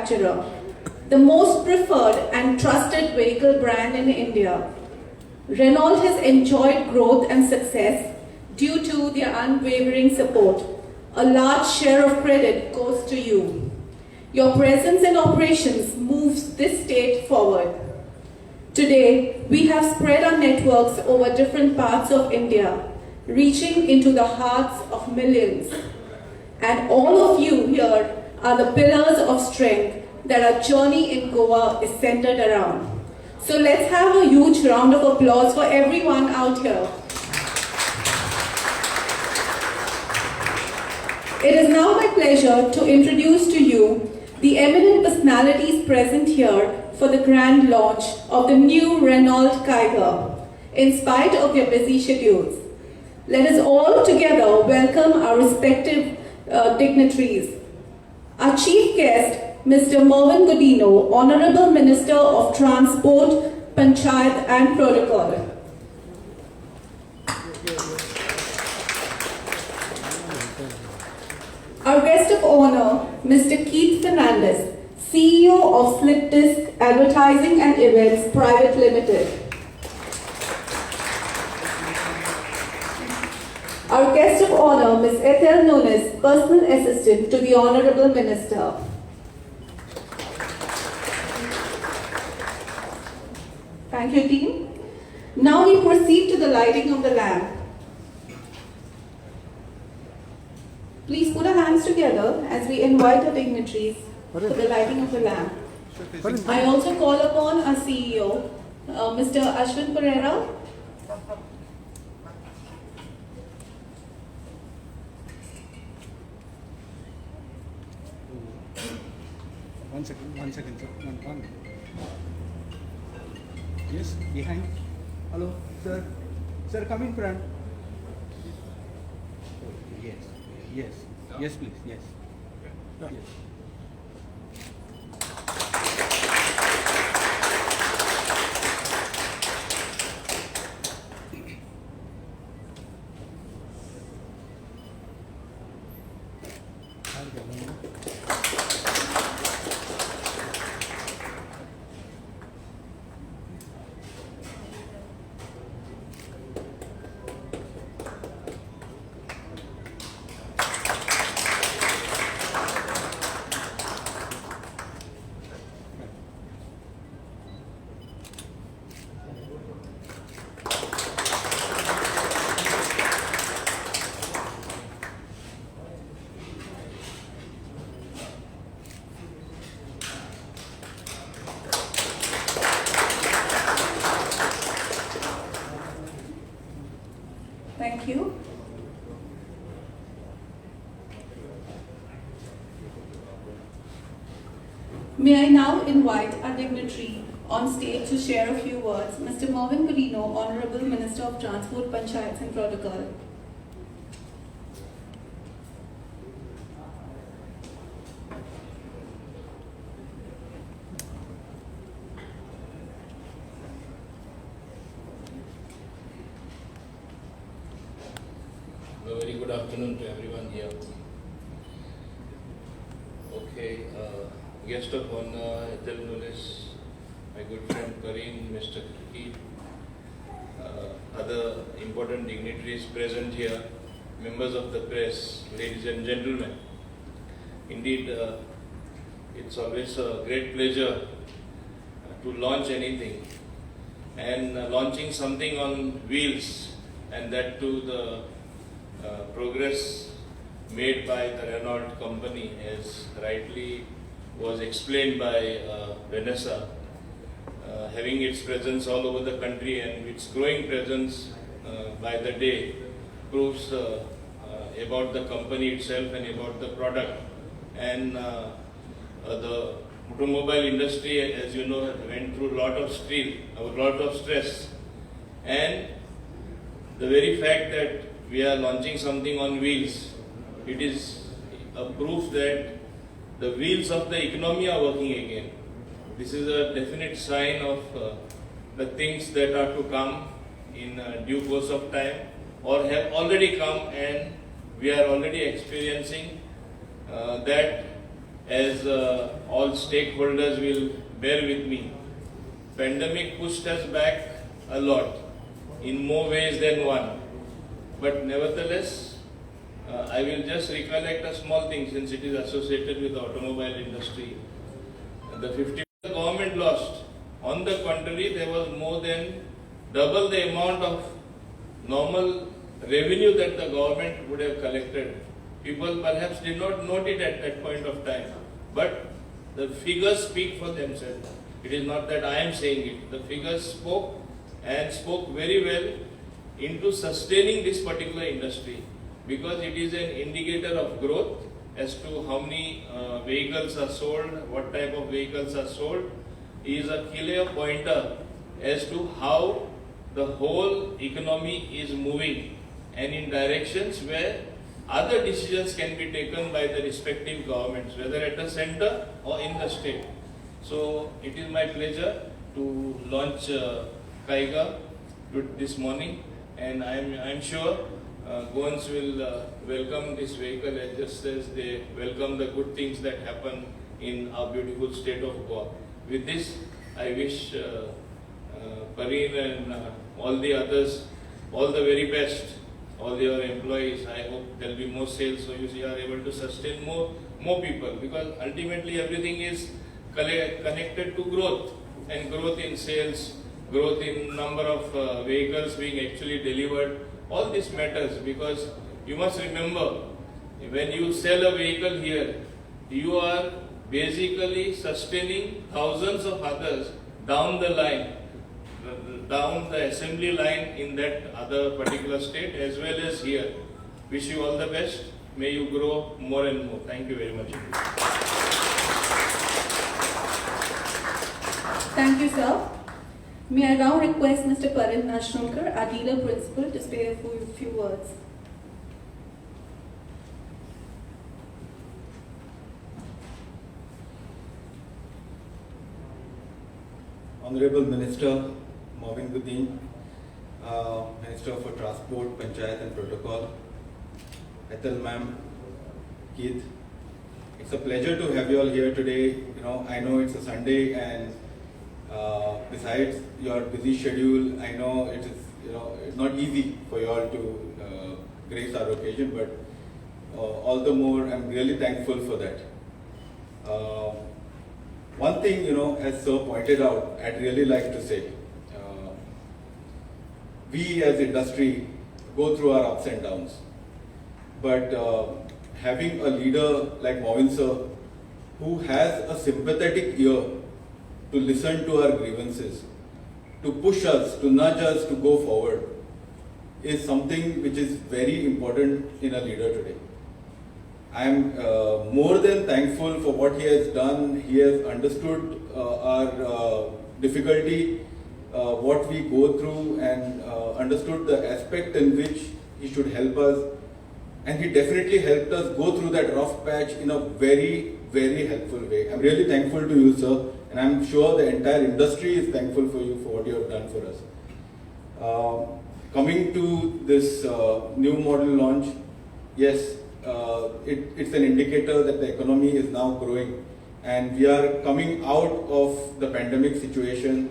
manufacturer, the most preferred and trusted vehicle brand in India. Renault has enjoyed growth and success due to their unwavering support. A large share of credit goes to you. Your presence and operations moves this state forward. Today, we have spread our networks over different parts of India, reaching into the hearts of millions. And all of you here are the pillars of strength that our journey in Goa is centered around. So let's have a huge round of applause for everyone out here. It is now my pleasure to introduce to you the eminent personalities present here for the grand launch of the new Renault Kiger, in spite of their busy schedules. Let us all together welcome our respective dignitaries. Our chief guest, Mr. Mervyn Godino, Honorable Minister of Transport, Panchayat and Protocol. Our guest of honor, Mr. Keith Fernandez, CEO of Slip Disc Advertising and Events Private Limited. Our guest of honor, Ms. Ethel Nunes, Personal Assistant to the Honorable Minister. Thank you, team. Now we proceed to the lighting of the lamp. Please put our hands together as we invite our dignitaries to the lighting of the lamp. I also call upon our CEO, Mr. Ashwin Pereira. One second, sir. One. Yes, behind. Hello, sir. Sir, come in front. Yes, please, yes. Yes. Thank you. May I now invite our dignitary on stage to share a few words, Mr. Mervyn Godino, Honorable Minister of Transport, Panchayats and Protocol. A very good afternoon to everyone here. Okay, guest of honor, Ethel Nunes, my good friend Karim, Mr. Keith, other important dignitaries present here, members of the press, ladies and gentlemen. Indeed, it's always a great pleasure to launch anything, and launching something on wheels, and that too the progress made by the Renault company, as rightly was explained by Vanessa, having its presence all over the country and its growing presence by the day proves about the company itself and about the product. And the automobile industry, as you know, went through a lot of stress, and the very fact that we are launching something on wheels, it is a proof that the wheels of the economy are working again. This is a definite sign of the things that are to come in due course of time, or have already come, and we are already experiencing that as all stakeholders will bear with me. Pandemic pushed us back a lot, in more ways than one. But nevertheless, I will just recollect a small thing since it is associated with the automobile industry. The 50 the government lost. On the contrary, there was more than double the amount of normal revenue that the government would have collected. People perhaps did not note it at that point of time, but the figures speak for themselves. It is not that I am saying it. The figures spoke and spoke very well into sustaining this particular industry, because it is an indicator of growth as to how many vehicles are sold, what type of vehicles are sold, is a clear pointer as to how the whole economy is moving and in directions where other decisions can be taken by the respective governments, whether at the center or in the state. So it is my pleasure to launch Kaiga this morning, and I am sure Goans will welcome this vehicle just as they welcome the good things that happen in our beautiful state of Goa. With this, I wish Pareen and all the others all the very best, all your employees. I hope there will be more sales so you are able to sustain more people, because ultimately everything is connected to growth, and growth in sales, growth in number of vehicles being actually delivered. All this matters, because you must remember, when you sell a vehicle here, you are basically sustaining thousands of others down the line, down the assembly line in that other particular state as well as here. Wish you all the best. May you grow more and more. Thank you very much. Thank you, sir. May I now request Mr. Pareen Ashnulkar, our dealer principal, to say a few words. Honorable Minister Moin Gudin, Minister for Transport, Panchayat and Protocol, Ethel Ma'am, Keith, it's a pleasure to have you all here today. I know it's a Sunday, and besides your busy schedule, I know it is it's not easy for you all to grace our occasion, but all the more I'm really thankful for that. One thing, as Sir pointed out, I'd really like to say, we as industry go through our ups and downs, but having a leader like Moin Sir, who has a sympathetic ear to listen to our grievances, to push us, to nudge us to go forward, is something which is very important in a leader today. I am more than thankful for what he has done. He has understood our difficulty, what we go through, and understood the aspect in which he should help us. And he definitely helped us go through that rough patch in a very, very helpful way. I'm really thankful to you, sir, and I'm sure the entire industry is thankful for you for what you have done for us. Coming to this new model launch, yes, it's an indicator that the economy is now growing, and we are coming out of the pandemic situation.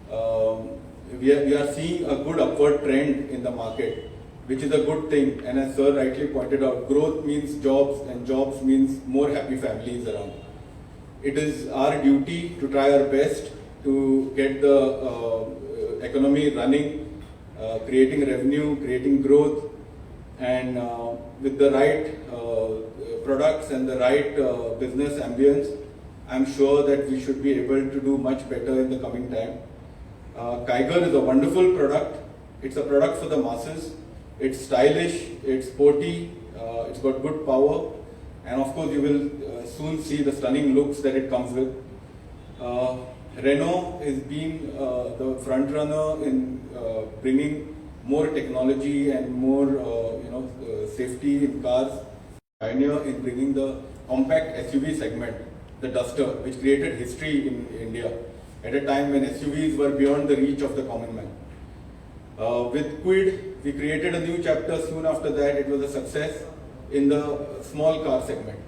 We are seeing a good upward trend in the market, which is a good thing. And as Sir rightly pointed out, growth means jobs, and jobs means more happy families around. It is our duty to try our best to get the economy running, creating revenue, creating growth, and with the right products and the right business ambience, I'm sure that we should be able to do much better in the coming time. Kiger is a wonderful product. It's a product for the masses. It's stylish, it's sporty, it's got good power, and of course you will soon see the stunning looks that it comes with. Renault is being the front runner in bringing more technology and more safety in cars. Pioneer in bringing the compact SUV segment, the Duster, which created history in India at a time when SUVs were beyond the reach of the common man. With Kwid, we created a new chapter soon after that. It was a success in the small car segment.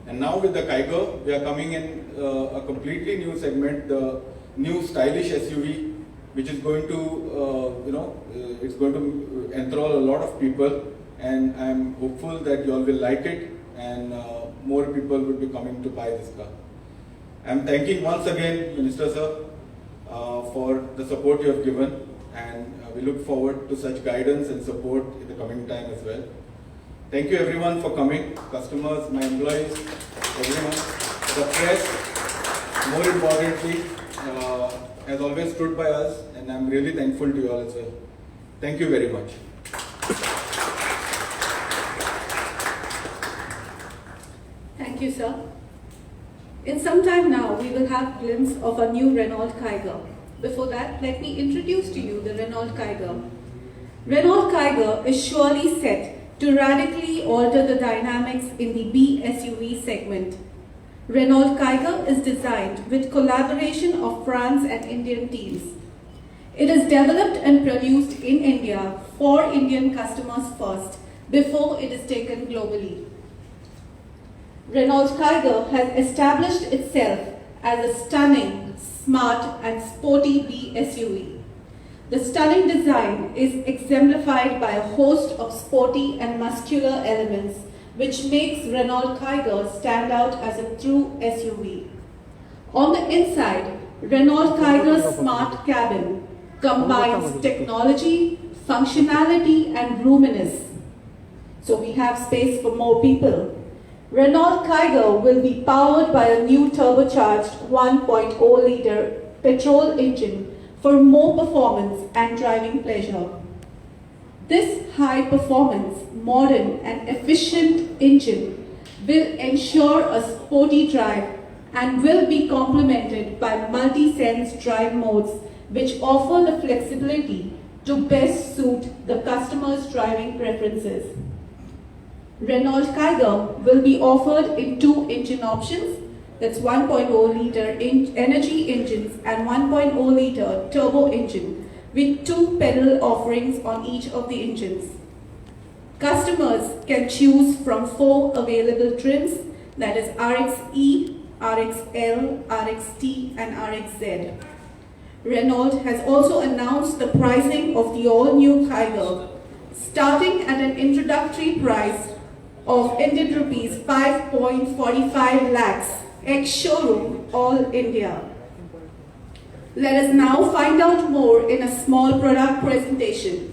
And now with the Kiger, we are coming in a completely new segment, the new stylish SUV, which is going to, it's going to enthrall a lot of people. And I'm hopeful that you all will like it and more people will be coming to buy this car. I'm thanking once again Minister Sir for the support you have given, and we look forward to such guidance and support in the coming time as well. Thank you everyone for coming, customers, my employees, everyone, the press, more importantly, has always stood by us, and I'm really thankful to you all as well. Thank you very much. Thank you, sir. In some time now, we will have a glimpse of a new Renault Kiger. Before that, let me introduce to you the Renault Kiger. Renault Kiger is surely set to radically alter the dynamics in the B SUV segment. Renault Kiger is designed with collaboration of France and Indian teams. It is developed and produced in India for Indian customers first, before it is taken globally. Renault Kiger has established itself as a stunning, smart and sporty B SUV. The stunning design is exemplified by a host of sporty and muscular elements, which makes Renault Kiger stand out as a true SUV. On the inside, Renault Kiger's smart cabin combines technology, functionality and roominess. So we have space for more people. Renault Kiger will be powered by a new turbocharged 1.0-liter petrol engine for more performance and driving pleasure. This high-performance, modern and efficient engine will ensure a sporty drive and will be complemented by multi-sense drive modes which offer the flexibility to best suit the customer's driving preferences. Renault Kiger will be offered in two engine options, that's 1.0-liter energy engines and 1.0-liter turbo engine with two pedal offerings on each of the engines. Customers can choose from 4 available trims, that is RXE, RXL, RXT and RXZ. Renault has also announced the pricing of the all-new Kiger, starting at an introductory price of Indian rupees 5.45 lakhs ex-showroom all India. Let us now find out more in a small product presentation.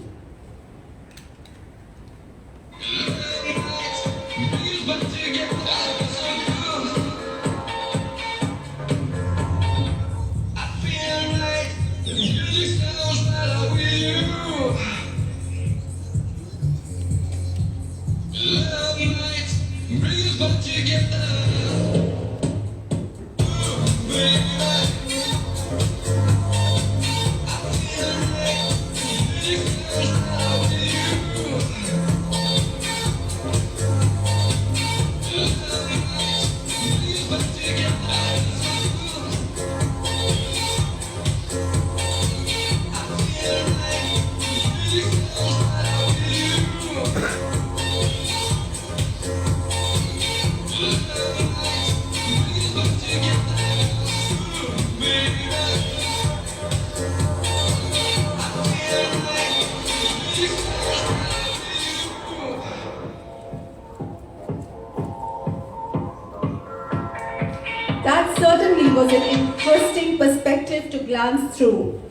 That certainly was an interesting perspective to glance through.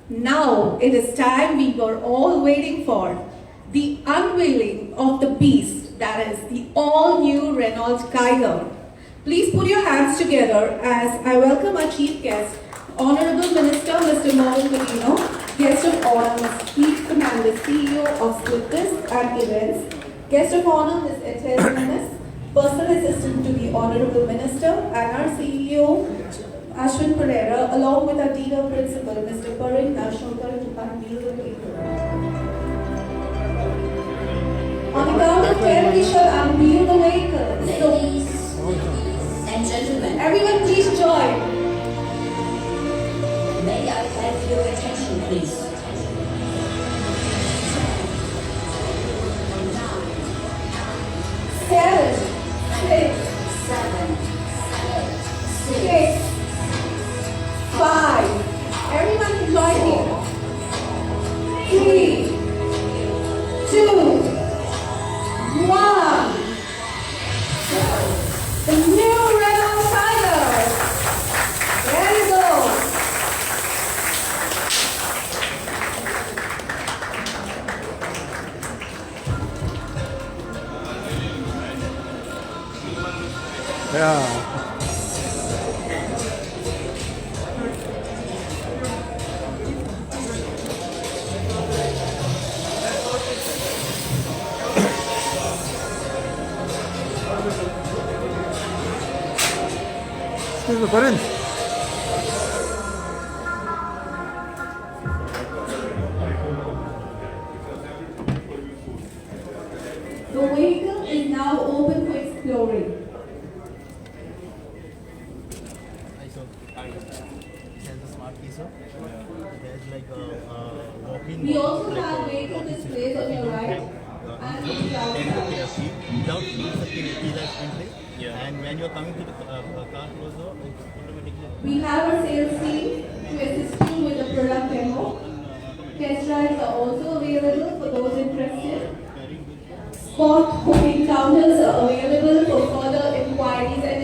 Now it is time we were all waiting for, the unveiling of the beast, that is the all-new Renault Kiger. Please put your hands together as I welcome our chief guest, Honorable Minister Mr. Mohan Patino, Guest of Honor Ms. Keith Fernandez, CEO of Swiftest and Events, Guest of Honor Ms. Ethel Jimenez, Personal Assistant to the Honorable Minister, and our CEO Ashwin Pereira, along with our dealer principal Mr. Parin Ashokar, to unveil the vehicle. On the count of 10, we shall unveil the vehicle. Ladies and gentlemen, Everyone please join. may I have your attention, please? 7, 6, 7, start here. 3, 2, 1. The new Renault Tiger. There you go. Yeah. Excuse me, Karan. The vehicle is now open for exploring. It has a smart key, sir. There's like a walk-in. We also like have a vehicle walk-in displays on your right and on the outside. without keyless entry. Yeah. And when you're coming to the car closer, it's automatically. We have a sales team to assist you with the product demo. Test drives are also available for those interested. Spot booking counters are available for further inquiries and